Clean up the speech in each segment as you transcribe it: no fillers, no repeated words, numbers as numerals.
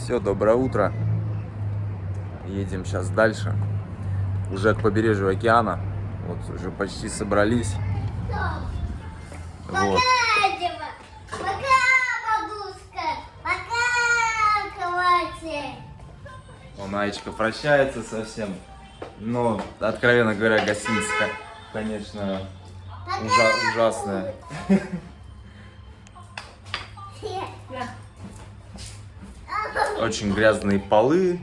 Все, доброе утро. Едем сейчас дальше. Уже к побережью океана. Вот уже почти собрались. Вот. Пока, бабушка. Пока, кровати. Он Аечка прощается совсем. Но, откровенно говоря, гостиница, конечно, ужасная. Очень грязные полы.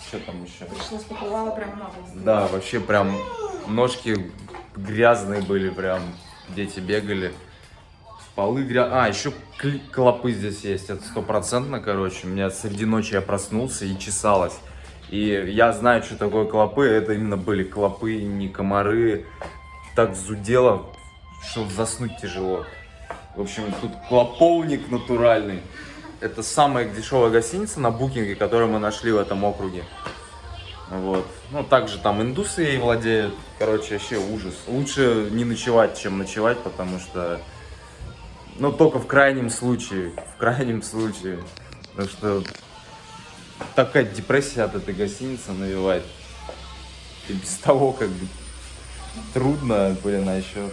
Что там еще? Пришлось покрывало прям на пол. Да, вообще прям ножки грязные были, прям дети бегали. Полы грязные. А, еще клопы здесь есть, это стопроцентно, короче. У меня среди ночи я проснулся и чесалось. И я знаю, что такое клопы. Это именно были клопы, не комары. Так зудело, что заснуть тяжело. В общем, тут клоповник натуральный. Это самая дешевая гостиница на букинге, которую мы нашли в этом округе. Вот. Ну, также там индусы ей владеют. Короче, вообще ужас. Лучше не ночевать, чем ночевать, потому что... Ну, только в крайнем случае. В крайнем случае. Потому что такая депрессия от этой гостиницы навевает. И без того, как бы, трудно, блин, а еще...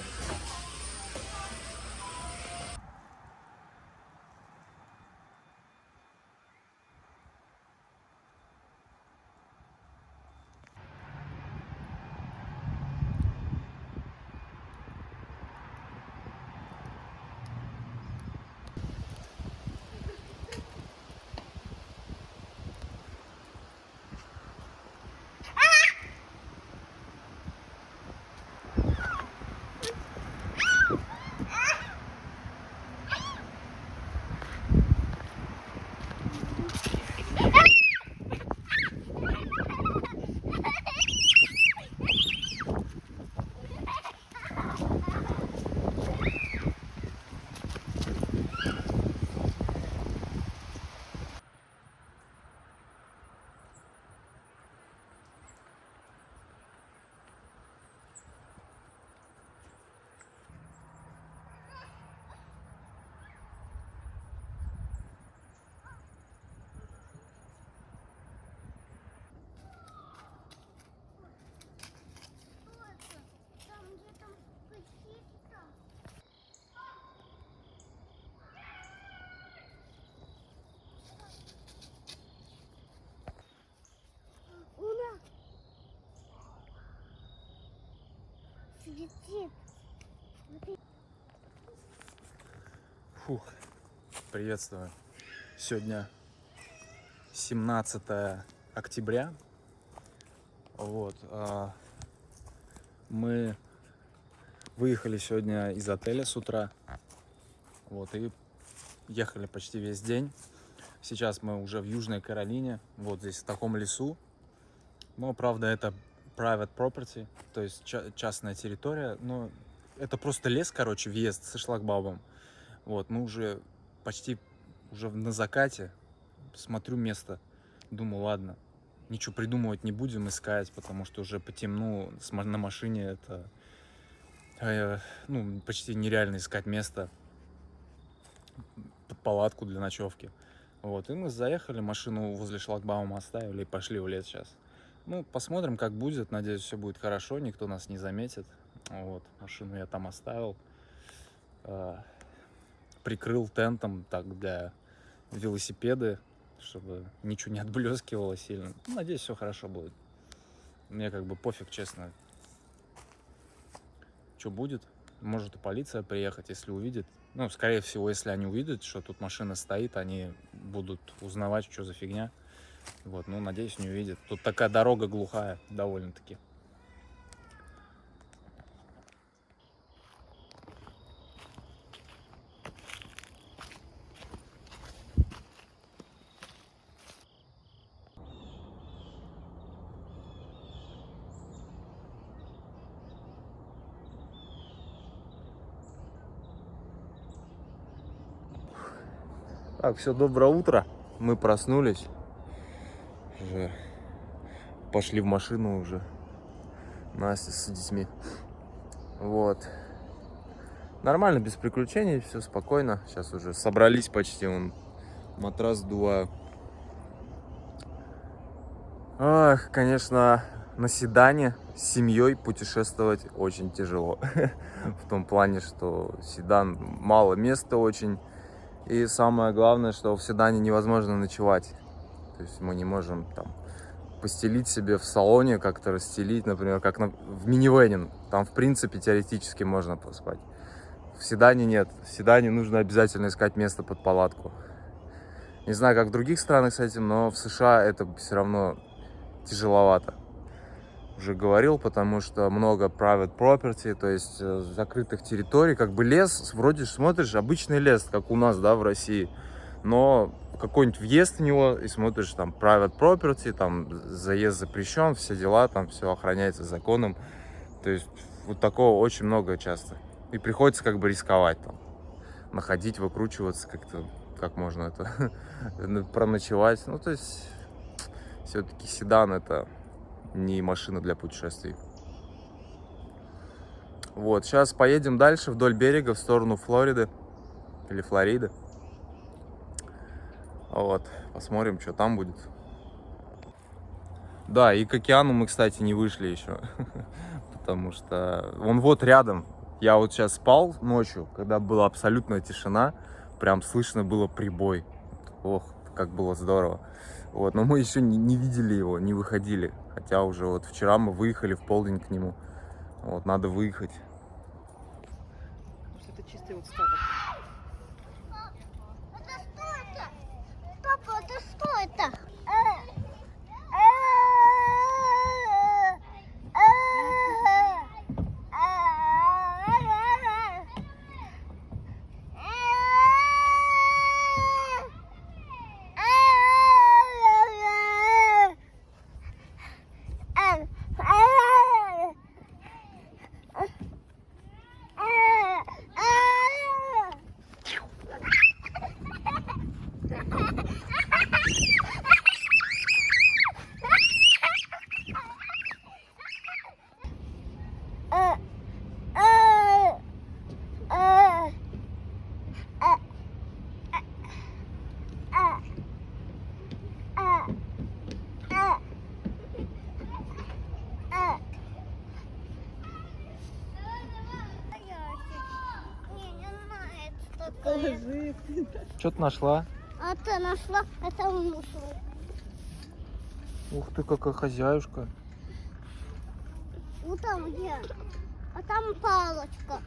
Светит. Фух, приветствую. Сегодня 17 октября. Вот. Мы выехали сегодня из отеля с утра. Вот, и ехали почти весь день. Сейчас мы уже в Южной Каролине, вот здесь, в таком лесу. Но, правда, это private property, то есть частная территория. Но это просто лес, короче, въезд со шлагбаумом. Вот, мы уже почти уже на закате. Смотрю место, думаю, ладно, ничего придумывать не будем, искать, потому что уже по темну на машине это ну, почти нереально искать место, палатку для ночевки. Вот, и мы заехали, машину возле шлагбаума оставили и пошли в лес сейчас. Ну, посмотрим, как будет, надеюсь, все будет хорошо, никто нас не заметит. Вот, машину я там оставил, прикрыл тентом так для велосипеды, чтобы ничего не отблескивало сильно. Ну, надеюсь, все хорошо будет. Мне как бы пофиг, честно. Что будет? Может и полиция приехать, если увидит. Ну, скорее всего, если они увидят, что тут машина стоит, они будут узнавать, что за фигня. Вот, ну, надеюсь, не увидят. Тут такая дорога глухая, довольно-таки. Так, все, доброе утро. Мы проснулись. Уже пошли в машину уже. Настя с детьми. Вот. Нормально, без приключений, все спокойно. Сейчас уже собрались почти, вон, матрас сдуваю. Ах, конечно, на седане с семьей путешествовать очень тяжело. В том плане, что седан мало места очень. И самое главное, что в седане невозможно ночевать. То есть мы не можем там постелить себе в салоне, как-то расстелить, например, как в минивэне. Там, в принципе, теоретически можно поспать. В седане нет. В седане нужно обязательно искать место под палатку. Не знаю, как в других странах с этим, но в США это все равно тяжеловато. Уже говорил, потому что много private property, то есть закрытых территорий, как бы лес, вроде смотришь, обычный лес, как у нас, да, в России, но какой-нибудь въезд в него и смотришь, там, private property, там, заезд запрещен, все дела, там, все охраняется законом, то есть вот такого очень много часто, и приходится как бы рисковать, там, находить, выкручиваться как-то, как можно это, проночевать, ну, то есть все-таки седан это не машина для путешествий. Вот, сейчас поедем дальше вдоль берега в сторону Флориды или Флориды. Вот, посмотрим, что там будет. Да, и к океану мы, кстати, не вышли еще, потому что он вот рядом. Я вот сейчас спал ночью, когда была абсолютная тишина, прям слышно было прибой. Ох, как было здорово. Вот, но мы еще не видели его, не выходили. Хотя уже вот вчера мы выехали в полдень к нему. Вот, надо выехать. Это чистый вот статок. Это что это? Папа, это что это? Положи. Что ты нашла? А ты нашла? Это мусор. Ух ты, какая хозяюшка. Вот там где? А там палочка.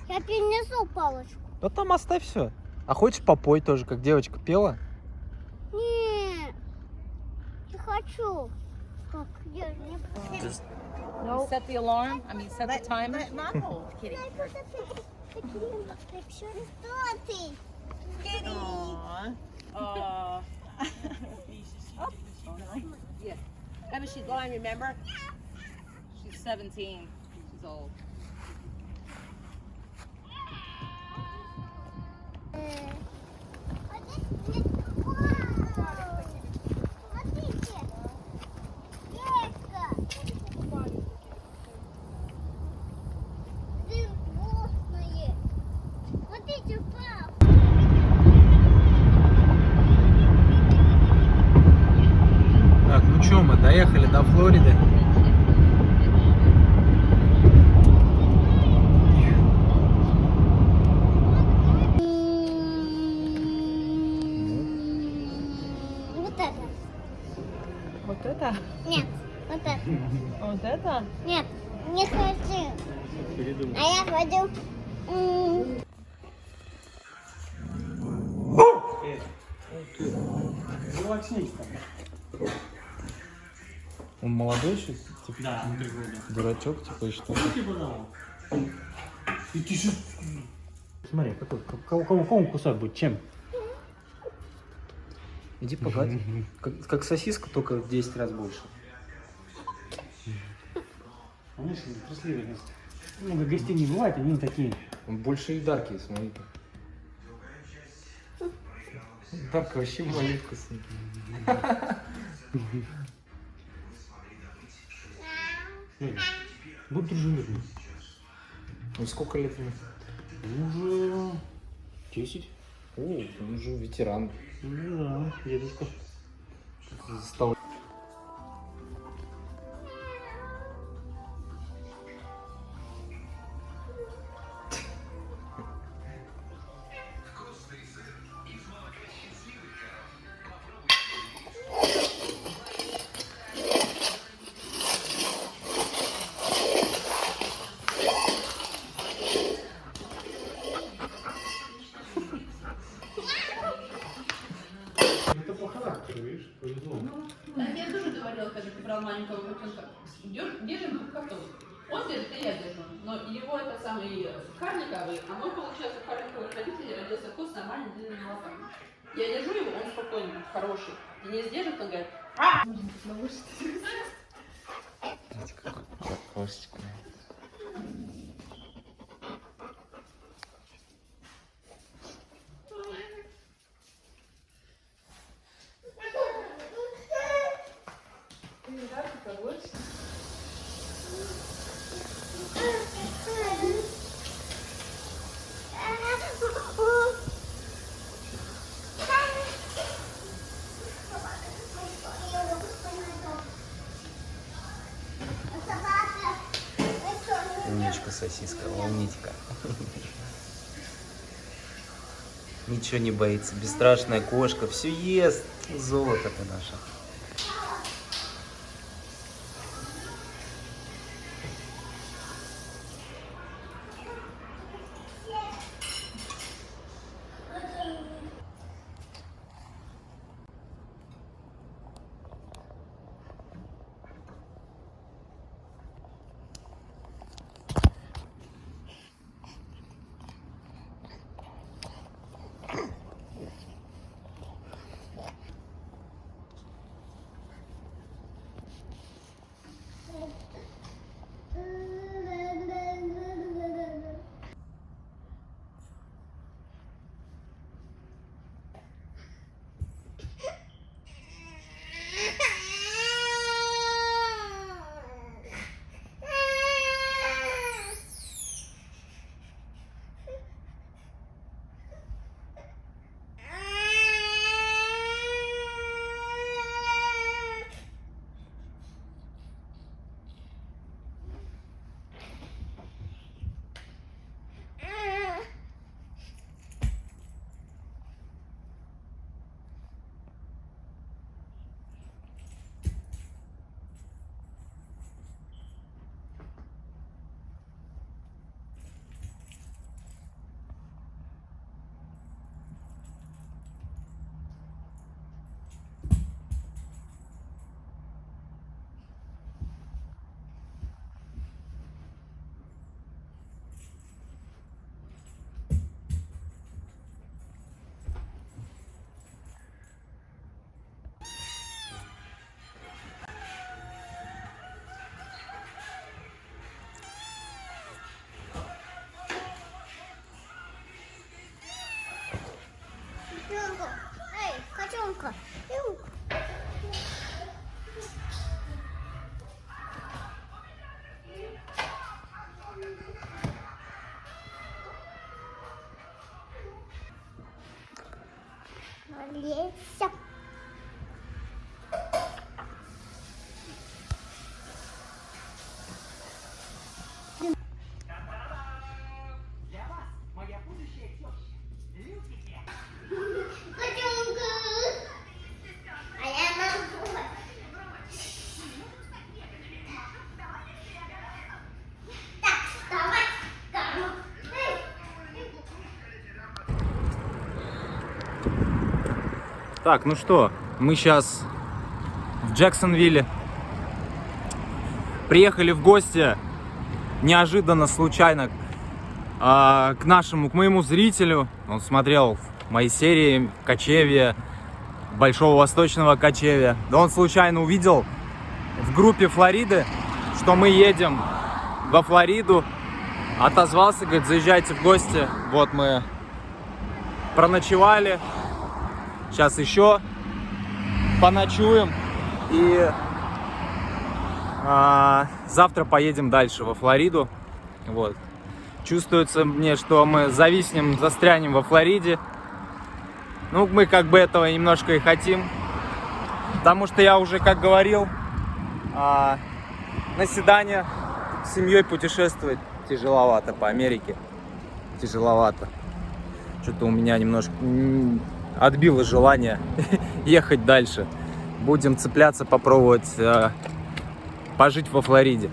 Я перенесу палочку. Да там оставь все. А хочешь попой тоже, как девочка пела? Нет, не хочу. Как я не No. Set the alarm. I mean, set the timer. Kitty. Что ты? Yeah. Remember, she's blind, remember? She's 17. She's old. Смотрите. Девочка. Вкусные. Смотрите, пап. Так, ну что, мы доехали до Флориды. Вот это. Вот это? Нет, вот это. Вот это? Нет, не хочу. А я хочу. Он молодой еще? Типа, Да, 3 года. дурачок, типа, и что? Типа того. И ты же... Смотри, какой, кого кусать будет, чем? Иди погладь. Как сосиска, только в 10 раз больше. Конечно, трусливый. Много гостей не бывает, они такие. Он больше и Дарки, смотри. Дарка вообще малютка с ним. Будь дружелюбный. Ну сколько лет ему? Ну, уже 10. О, он уже ветеран. Ну да, дедушка. Стал. видишь, повезло. Да, я тоже говорила, когда ты брал маленького котенка, держим как котов. Он держит, и я держу. Но его это самый карликовый, а мой, получается, карликовый родитель родился кот с нормальными длинными лапами. Я держу его, он спокойный, хороший. Денис держит, он говорит, Костик. Умничка, сосиска, умничка. Ничего не боится, бесстрашная кошка, все ест. Золото ты наше. Эй, котенка. Олеся. Котенка. А я могу. Так, вставай. Так, ну что, мы сейчас в Джексонвилле. Приехали в гости неожиданно, случайно к моему зрителю. Он смотрел мои серии кочевья, Большого Восточного кочевья. Да он случайно увидел в группе Флориды, что мы едем во Флориду. Отозвался, говорит, заезжайте в гости. Вот мы проночевали. Сейчас еще поночуем. И завтра поедем дальше во Флориду. Вот. Чувствуется мне, что мы застрянем во Флориде. Ну, мы как бы этого немножко и хотим. Потому что я уже, как говорил, на седане с семьей путешествовать тяжеловато по Америке. Тяжеловато. Что-то у меня немножко отбило желание ехать дальше. Будем цепляться, попробовать пожить во Флориде.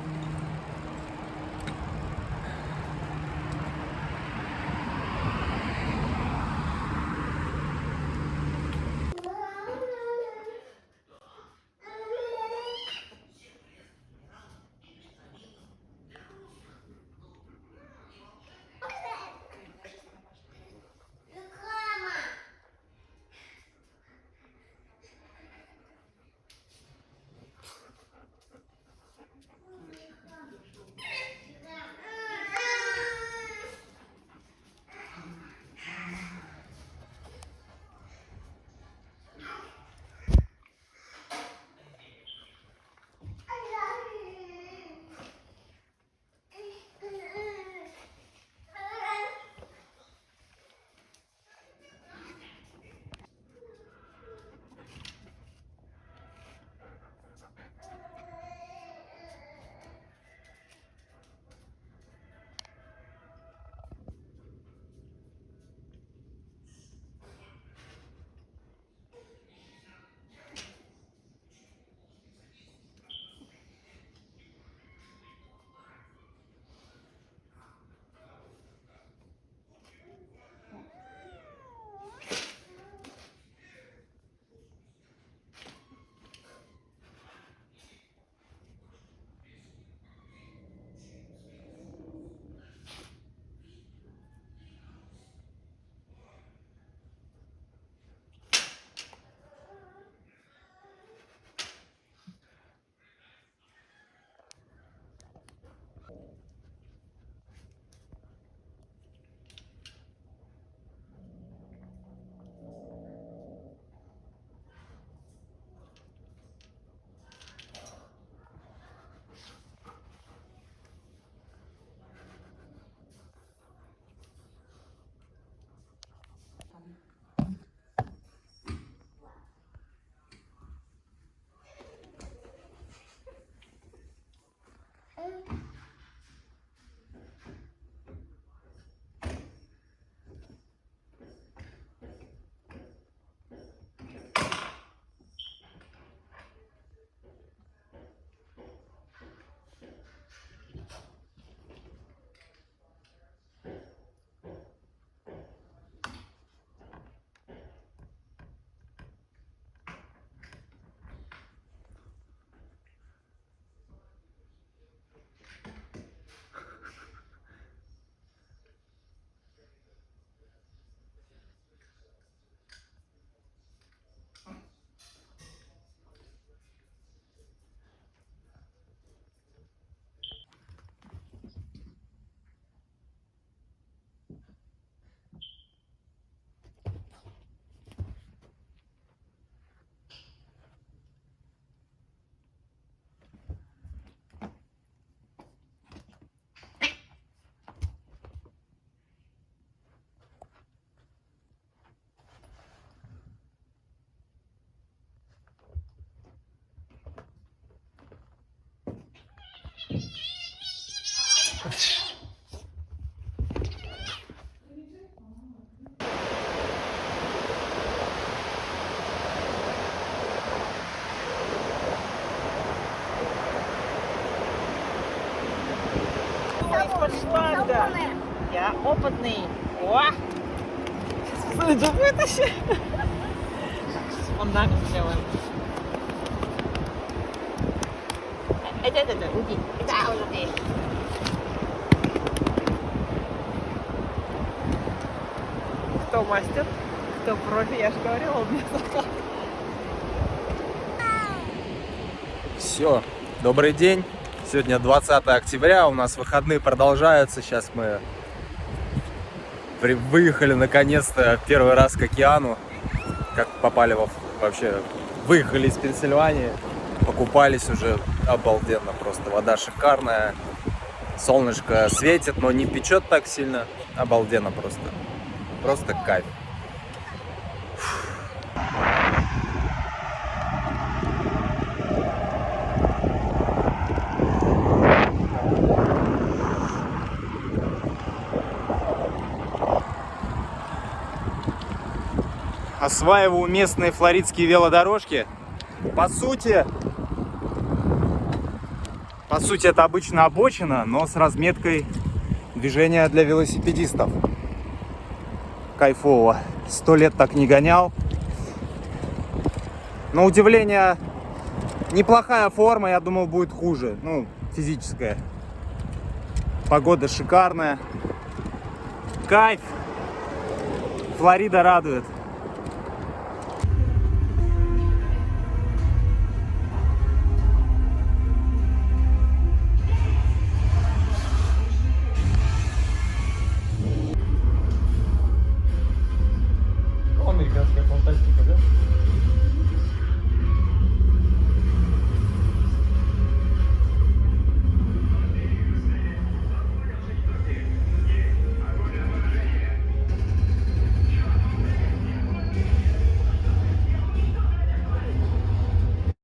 Я опытный. О! Сейчас выйду, вытащи. Сейчас фундамент сделаем. Это, уйди. Да, уйди. Кто мастер? Кто профи? Я же говорила, он мне сказал. Все, добрый день. Сегодня 20 октября, у нас выходные продолжаются. Сейчас мы выехали наконец-то первый раз к океану. Как попали вообще, выехали из Пенсильвании, покупались уже, обалденно просто. Вода шикарная, солнышко светит, но не печет так сильно. Обалденно просто. Просто кайф. Осваиваю местные флоридские велодорожки. По сути, это обычно обочина, но с разметкой движения для велосипедистов. Кайфово. 100 лет так не гонял. На удивление, неплохая форма, я думал, будет хуже. Ну, физическая. Погода шикарная. Кайф. Флорида радует.